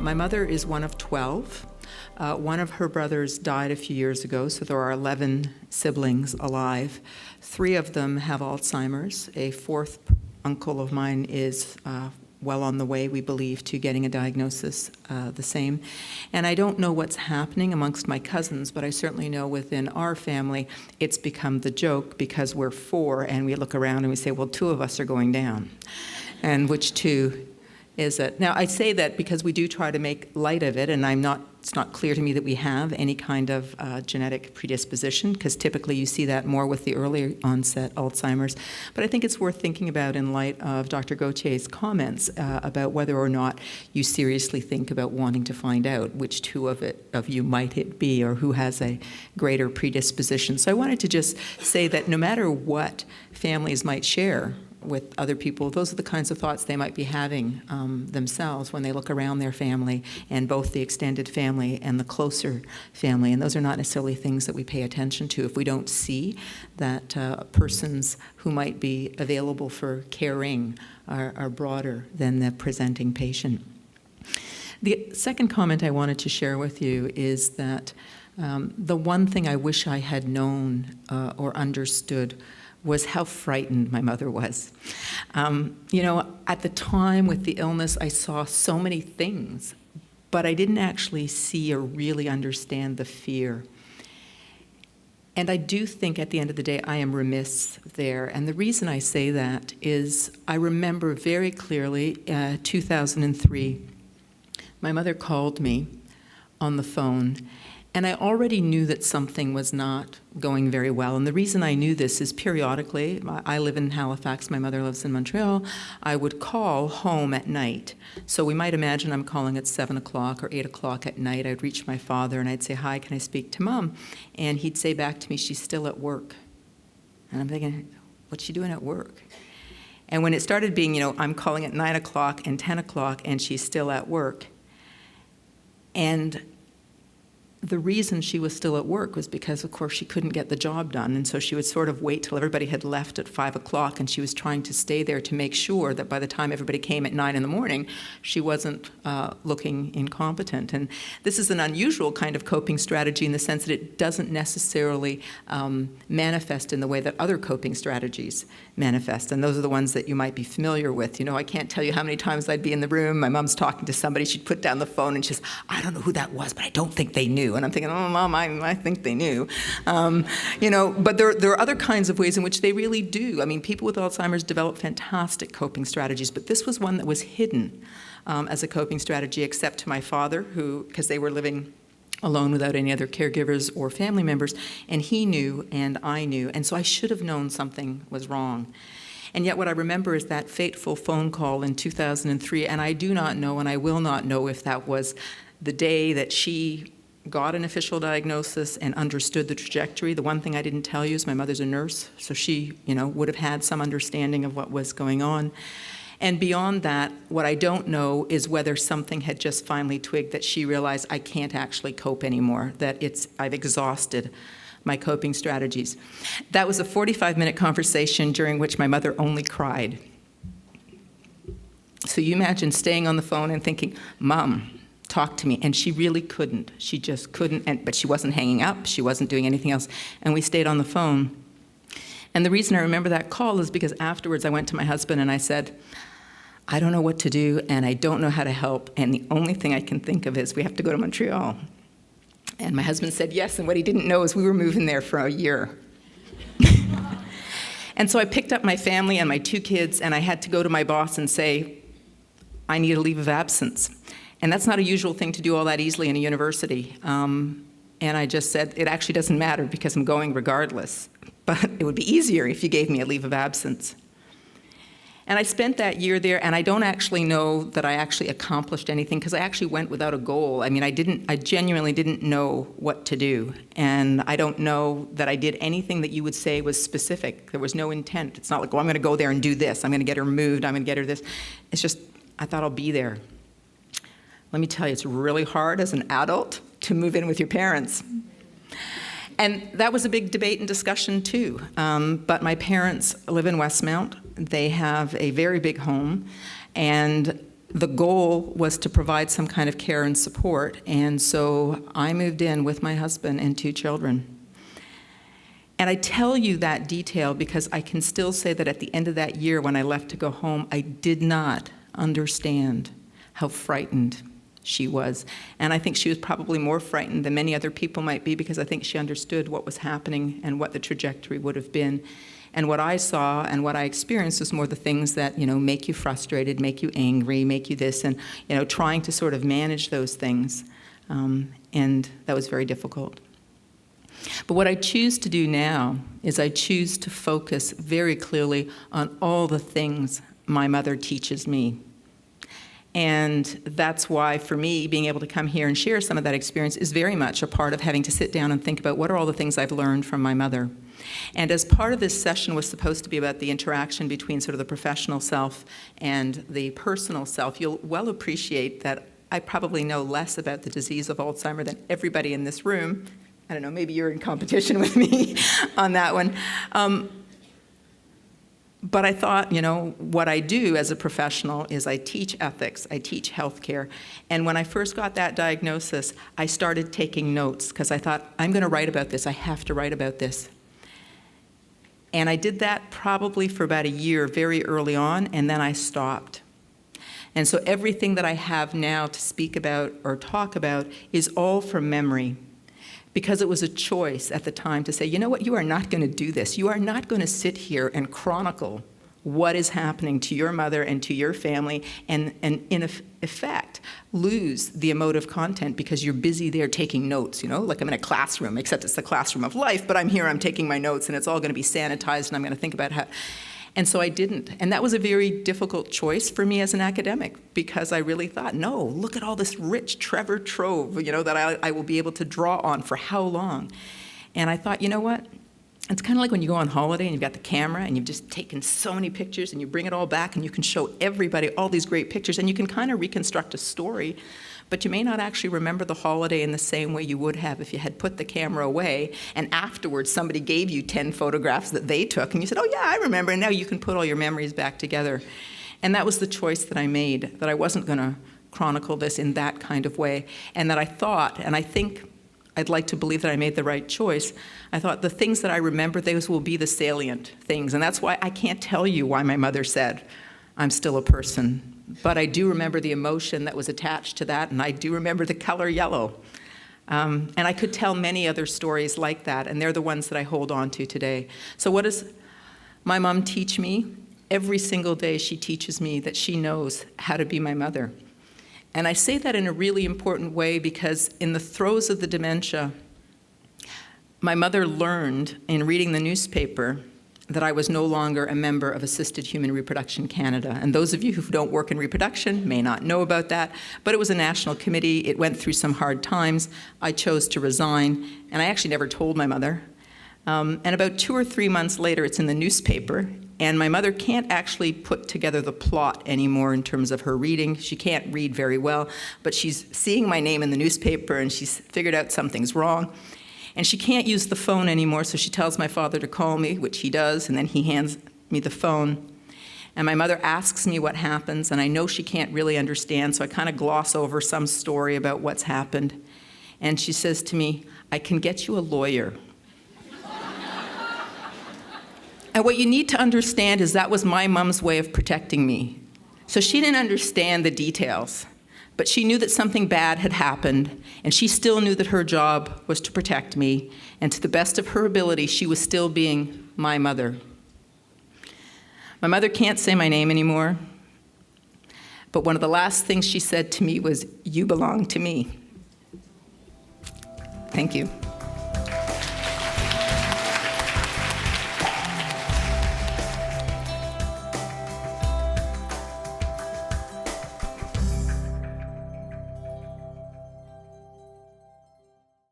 My mother is one of 12. One of her brothers died a few years ago, so there are 11 siblings alive. 3 of them have Alzheimer's. A 4th uncle of mine is well on the way, we believe, to getting a diagnosis the same. And I don't know what's happening amongst my cousins, but I certainly know within our family it's become the joke because we're 4 and we look around and we say, well, 2 of us are going down. And which 2 is it? Now, I say that because we do try to make light of it, and it's not clear to me that we have any kind of genetic predisposition, because typically you see that more with the early onset Alzheimer's. But I think it's worth thinking about in light of Dr. Gautier's comments about whether or not you seriously think about wanting to find out which 2 of you might it be, or who has a greater predisposition. So I wanted to just say that no matter what families might share with other people, those are the kinds of thoughts they might be having themselves when they look around their family, and both the extended family and the closer family. And those are not necessarily things that we pay attention to if we don't see that persons who might be available for caring are broader than the presenting patient. The second comment I wanted to share with you is that the one thing I wish I had known or understood was how frightened my mother was. At the time with the illness, I saw so many things, but I didn't actually see or really understand the fear. And I do think at the end of the day, I am remiss there. And the reason I say that is I remember very clearly 2003, my mother called me on the phone, and I already knew that something was not going very well. And the reason I knew this is periodically, I live in Halifax, my mother lives in Montreal, I would call home at night. So we might imagine I'm calling at 7 o'clock or 8 o'clock at night. I'd reach my father and I'd say, hi, can I speak to Mom? And he'd say back to me, she's still at work. And I'm thinking, what's she doing at work? And when it started being, I'm calling at 9 o'clock and 10 o'clock and she's still at work. And the reason she was still at work was because, of course, she couldn't get the job done. And so she would sort of wait till everybody had left at 5 o'clock, and she was trying to stay there to make sure that by the time everybody came at 9 in the morning, she wasn't looking incompetent. And this is an unusual kind of coping strategy in the sense that it doesn't necessarily manifest in the way that other coping strategies manifest. And those are the ones that you might be familiar with. I can't tell you how many times I'd be in the room, my mom's talking to somebody, she'd put down the phone and she's, I don't know who that was, but I don't think they knew. And I'm thinking, oh, Mom, I think they knew. But there are other kinds of ways in which they really do. I mean, people with Alzheimer's develop fantastic coping strategies, but this was one that was hidden as a coping strategy, except to my father, who, because they were living alone without any other caregivers or family members, and he knew and I knew, and so I should have known something was wrong. And yet what I remember is that fateful phone call in 2003, and I do not know and I will not know if that was the day that she got an official diagnosis and understood the trajectory. The one thing I didn't tell you is my mother's a nurse, so she, would have had some understanding of what was going on. And beyond that, what I don't know is whether something had just finally twigged that she realized I can't actually cope anymore, that I've exhausted my coping strategies. That was a 45-minute conversation during which my mother only cried. So you imagine staying on the phone and thinking, Mom, talk to me. And she really couldn't. She just couldn't. But she wasn't hanging up. She wasn't doing anything else. And we stayed on the phone. And the reason I remember that call is because afterwards I went to my husband and I said, I don't know what to do and I don't know how to help. And the only thing I can think of is we have to go to Montreal. And my husband said yes. And what he didn't know is we were moving there for a year. And so I picked up my family and my 2 kids and I had to go to my boss and say, I need a leave of absence. And that's not a usual thing to do all that easily in a university. And I just said, it actually doesn't matter because I'm going regardless. But it would be easier if you gave me a leave of absence. And I spent that year there, and I don't actually know that I actually accomplished anything because I actually went without a goal. I mean, I genuinely didn't know what to do. And I don't know that I did anything that you would say was specific. There was no intent. It's not like, I'm going to go there and do this. I'm going to get her moved. I'm going to get her this. It's just, I thought I'll be there. Let me tell you, it's really hard as an adult to move in with your parents. And that was a big debate and discussion too. But my parents live in Westmount. They have a very big home. And the goal was to provide some kind of care and support, and so I moved in with my husband and 2 children. And I tell you that detail because I can still say that at the end of that year when I left to go home, I did not understand how frightened she was. And I think she was probably more frightened than many other people might be, because I think she understood what was happening and what the trajectory would have been. And what I saw and what I experienced was more the things that, make you frustrated, make you angry, make you this, and, trying to sort of manage those things. And that was very difficult. But what I choose to do now is I choose to focus very clearly on all the things my mother teaches me. And that's why, for me, being able to come here and share some of that experience is very much a part of having to sit down and think about what are all the things I've learned from my mother. And as part of this session was supposed to be about the interaction between sort of the professional self and the personal self, you'll well appreciate that I probably know less about the disease of Alzheimer's than everybody in this room. I don't know, maybe you're in competition with me on that one. But I thought, what I do as a professional is I teach ethics, I teach healthcare. And when I first got that diagnosis, I started taking notes because I thought, I'm going to write about this. I have to write about this. And I did that probably for about a year, very early on, and then I stopped. And so everything that I have now to speak about or talk about is all from memory. Because it was a choice at the time to say, you know what, you are not going to do this. You are not going to sit here and chronicle what is happening to your mother and to your family and in effect, lose the emotive content because you're busy there taking notes, like I'm in a classroom, except it's the classroom of life, but I'm here, I'm taking my notes, and it's all going to be sanitized, and I'm going to think about how. And so I didn't. And that was a very difficult choice for me as an academic, because I really thought, no, look at all this rich treasure trove, that I will be able to draw on for how long. And I thought, you know what? It's kind of like when you go on holiday and you've got the camera and you've just taken so many pictures and you bring it all back and you can show everybody all these great pictures and you can kind of reconstruct a story, but you may not actually remember the holiday in the same way you would have if you had put the camera away and afterwards somebody gave you 10 photographs that they took and you said, oh yeah, I remember, and now you can put all your memories back together. And that was the choice that I made, that I wasn't going to chronicle this in that kind of way, and that I thought, and I think I'd like to believe that I made the right choice. I thought the things that I remember, those will be the salient things. And that's why I can't tell you why my mother said, I'm still a person. But I do remember the emotion that was attached to that, and I do remember the color yellow. And I could tell many other stories like that, and they're the ones that I hold on to today. So what does my mom teach me? Every single day she teaches me that she knows how to be my mother. And I say that in a really important way because in the throes of the dementia, my mother learned in reading the newspaper that I was no longer a member of Assisted Human Reproduction Canada. And those of you who don't work in reproduction may not know about that, but it was a national committee. It went through some hard times. I chose to resign, and I actually never told my mother. And about 2 or 3 months later, it's in the newspaper, and my mother can't actually put together the plot anymore in terms of her reading. She can't read very well, but she's seeing my name in the newspaper, and she's figured out something's wrong. And she can't use the phone anymore, so she tells my father to call me, which he does, and then he hands me the phone. And my mother asks me what happens, and I know she can't really understand, so I kind of gloss over some story about what's happened. And she says to me, I can get you a lawyer. And what you need to understand is that was my mom's way of protecting me. So she didn't understand the details, but she knew that something bad had happened, and she still knew that her job was to protect me, and to the best of her ability, she was still being my mother. My mother can't say my name anymore, but one of the last things she said to me was, "You belong to me." Thank you.